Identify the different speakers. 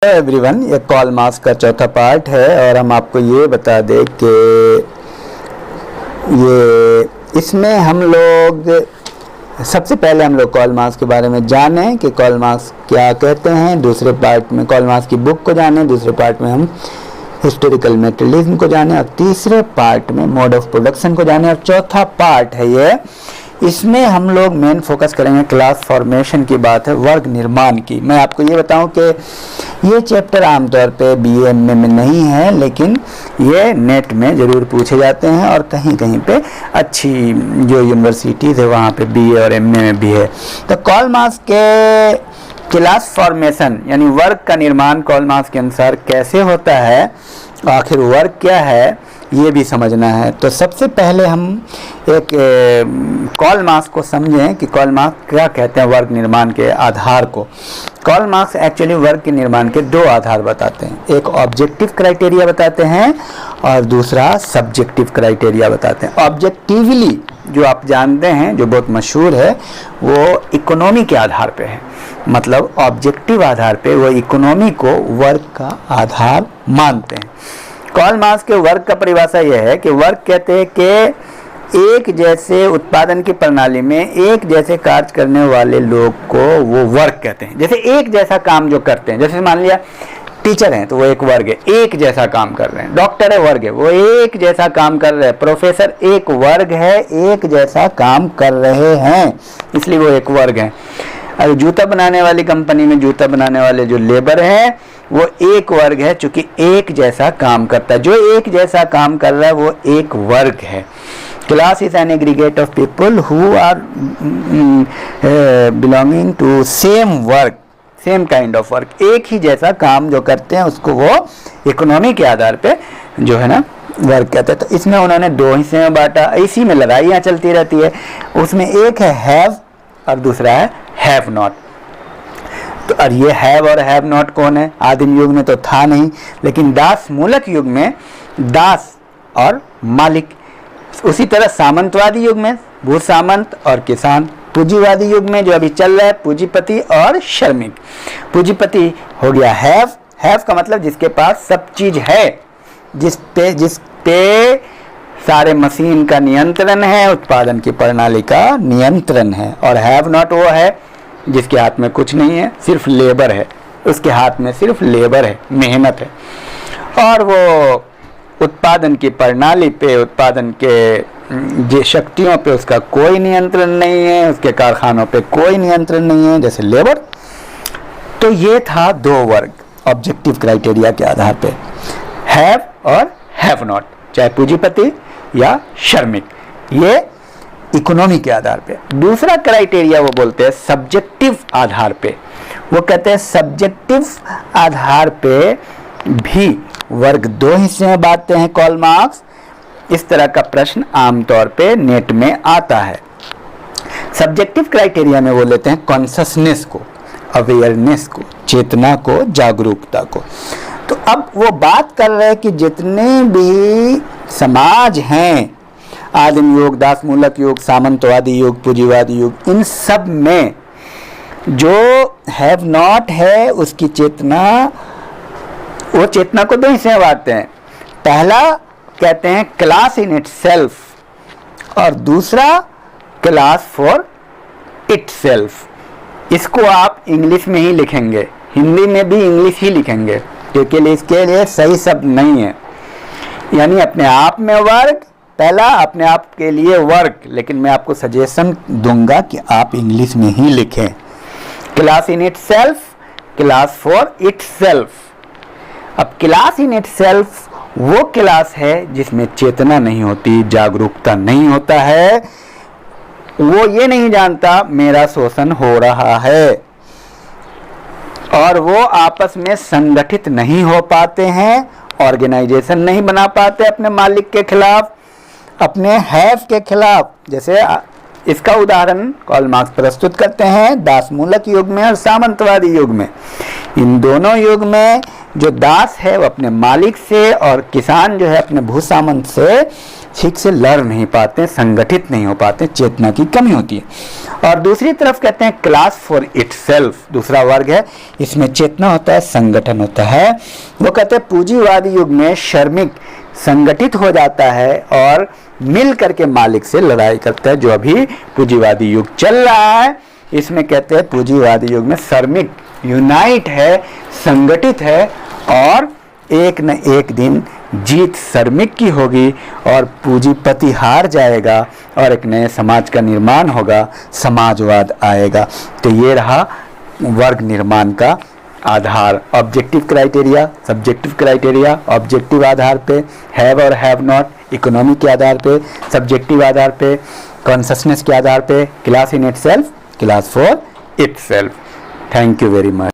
Speaker 1: Hello everyone, ये call marks का चौथा पार्ट है और हम आपको ये बता दें कि ये इसमें हम लोग सबसे पहले हम लोग कॉल मार्क्स के बारे में जानें कि कॉल मार्क्स क्या कहते हैं। दूसरे पार्ट में कॉल मार्क्स की बुक को जानें। दूसरे पार्ट में हम हिस्टोरिकल मेटेरियलिज्म को जानें और तीसरे पार्ट में मोड ऑफ प्रोडक्शन को जानें। और चौथा पार्ट है ये, इसमें हम लोग मेन फोकस करेंगे क्लास फॉर्मेशन की बात है, वर्ग निर्माण की। मैं आपको ये बताऊं कि ये चैप्टर आमतौर पे BA में नहीं है, लेकिन ये नेट में ज़रूर पूछे जाते हैं और कहीं कहीं पे अच्छी जो यूनिवर्सिटीज़ है वहाँ पे BA और MA में भी है। तो कॉल मार्क्स के क्लास फॉर्मेशन यानी वर्ग का निर्माण कॉल मार्क्स के अनुसार कैसे होता है, आखिर वर्ग क्या है, ये भी समझना है। तो सबसे पहले हम एक कॉल मार्क्स को समझें कि कॉल मार्क्स क्या कहते हैं वर्ग निर्माण के आधार को। कॉल मार्क्स एक्चुअली वर्ग के निर्माण के दो आधार बताते हैं, एक ऑब्जेक्टिव क्राइटेरिया बताते हैं और दूसरा सब्जेक्टिव क्राइटेरिया बताते हैं। ऑब्जेक्टिवली जो आप जानते हैं, जो बहुत मशहूर है, वो इकोनॉमी के आधार पे है। मतलब ऑब्जेक्टिव आधार पे वो इकोनॉमी को वर्ग का आधार मानते हैं। कॉल मार्क्स के वर्ग का परिभाषा यह है कि वर्ग कहते हैं कि एक जैसे उत्पादन की प्रणाली में एक जैसे कार्य करने वाले लोग को वो वर्ग कहते हैं। जैसे एक जैसा काम जो करते हैं, जैसे मान लिया टीचर हैं तो वो एक वर्ग है, एक जैसा काम कर रहे हैं। डॉक्टर है, वर्ग है, वो एक जैसा काम कर रहे हैं। प्रोफेसर एक वर्ग है, एक जैसा काम कर रहे हैं, इसलिए वो एक वर्ग है। अगर जूता बनाने वाली कंपनी में जूता बनाने वाले जो लेबर हैं वो एक वर्ग है, चूंकि एक जैसा काम करता है। जो एक जैसा काम कर रहा है वो एक वर्ग है। Class is an aggregate of people who are belonging to same work, same kind of work. एक ही जैसा काम जो करते हैं उसको वो इकोनॉमी के आधार पे जो है ना वर्ग कहते हैं। तो इसमें उन्होंने दो हिस्से में बांटा, इसी में लड़ाइयाँ चलती रहती है। उसमें एक है हैव और दूसरा है हैव नॉट। तो और ये हैव और हैव नॉट कौन है? आदिम युग में तो था नहीं, लेकिन दास मूलक युग में दास और मालिक। उसी तरह सामंतवादी युग में भूसामंत और किसान। पूंजीवादी युग में जो अभी चल रहा है पूंजीपति और श्रमिक। पूंजीपति हो गया हैव। हैव का मतलब जिसके पास सब चीज है, जिस पे सारे मशीन का नियंत्रण है, उत्पादन की प्रणाली का नियंत्रण है। और हैव नॉट वो है जिसके हाथ में कुछ नहीं है, सिर्फ लेबर है, उसके हाथ में सिर्फ लेबर है, मेहनत है। और वो उत्पादन की प्रणाली पे, उत्पादन के शक्तियों पे उसका कोई नियंत्रण नहीं है, उसके कारखानों पे कोई नियंत्रण नहीं है, जैसे लेबर। तो ये था दो वर्ग ऑब्जेक्टिव क्राइटेरिया के आधार पे, हैव और हैव नॉट, चाहे पूंजीपति या श्रमिक, ये इकोनॉमी के आधार पे। दूसरा क्राइटेरिया वो बोलते हैं सब्जेक्टिव आधार पे। वो कहते हैं सब्जेक्टिव आधार पे भी वर्ग दो हिस्से में बांटते हैं कॉल मार्क्स। इस तरह का प्रश्न आमतौर पे नेट में आता है। सब्जेक्टिव क्राइटेरिया में वो लेते हैं कॉन्शसनेस को, अवेयरनेस को, चेतना को, जागरूकता को। तो अब वो बात कर रहे हैं कि जितने भी समाज हैं, आदिम युग, दास मूलक युग, सामंतवादी युग, पूंजीवादी युग, इन सब में जो हैव नॉट है उसकी चेतना, वो चेतना को दो हिस्से में बांटते हैं। पहला कहते हैं क्लास इन इटसेल्फ और दूसरा क्लास फॉर इटसेल्फ। इसको आप इंग्लिश में ही लिखेंगे, हिंदी में भी इंग्लिश ही लिखेंगे, क्योंकि इसके लिए सही शब्द नहीं है। यानी अपने आप में वर्ग, पहला अपने आप के लिए वर्ग, लेकिन मैं आपको सजेशन दूंगा कि आप इंग्लिश में ही लिखें। Class in itself, class for itself. अब क्लास इन इटसेल्फ वो क्लास है जिसमें चेतना नहीं होती, जागरूकता नहीं होता है। वो ये नहीं जानता मेरा शोषण हो रहा है, और वो आपस में संगठित नहीं हो पाते हैं, ऑर्गेनाइजेशन नहीं बना पाते अपने मालिक के खिलाफ, अपने हैव के खिलाफ। जैसे इसका उदाहरण कॉल मार्क्स प्रस्तुत करते हैं दास मूलक युग में और सामंतवादी युग में। इन दोनों युग में जो दास है वो अपने मालिक से और किसान जो है अपने भूसामंत से ठीक से लड़ नहीं पाते, संगठित नहीं हो पाते, चेतना की कमी होती है। और दूसरी तरफ कहते हैं क्लास फॉर इटसेल्फ, दूसरा वर्ग है, इसमें चेतना होता है, संगठन होता है। वो कहते हैं पूंजीवादी युग में श्रमिक संगठित हो जाता है और मिल करके मालिक से लड़ाई करता है। जो अभी पूंजीवादी युग चल रहा है, इसमें कहते हैं पूंजीवादी युग में श्रमिक यूनाइट है, संगठित है, और एक न एक दिन जीत श्रमिक की होगी और पूंजीपति हार जाएगा और एक नए समाज का निर्माण होगा, समाजवाद आएगा। तो ये रहा वर्ग निर्माण का आधार, objective criteria, subjective criteria, objective आधार पे, हैव और हैव नॉट, इकोनॉमी के आधार पे, सब्जेक्टिव आधार पे, कॉन्शसनेस के आधार पे, class in itself, class for itself. Thank you very much.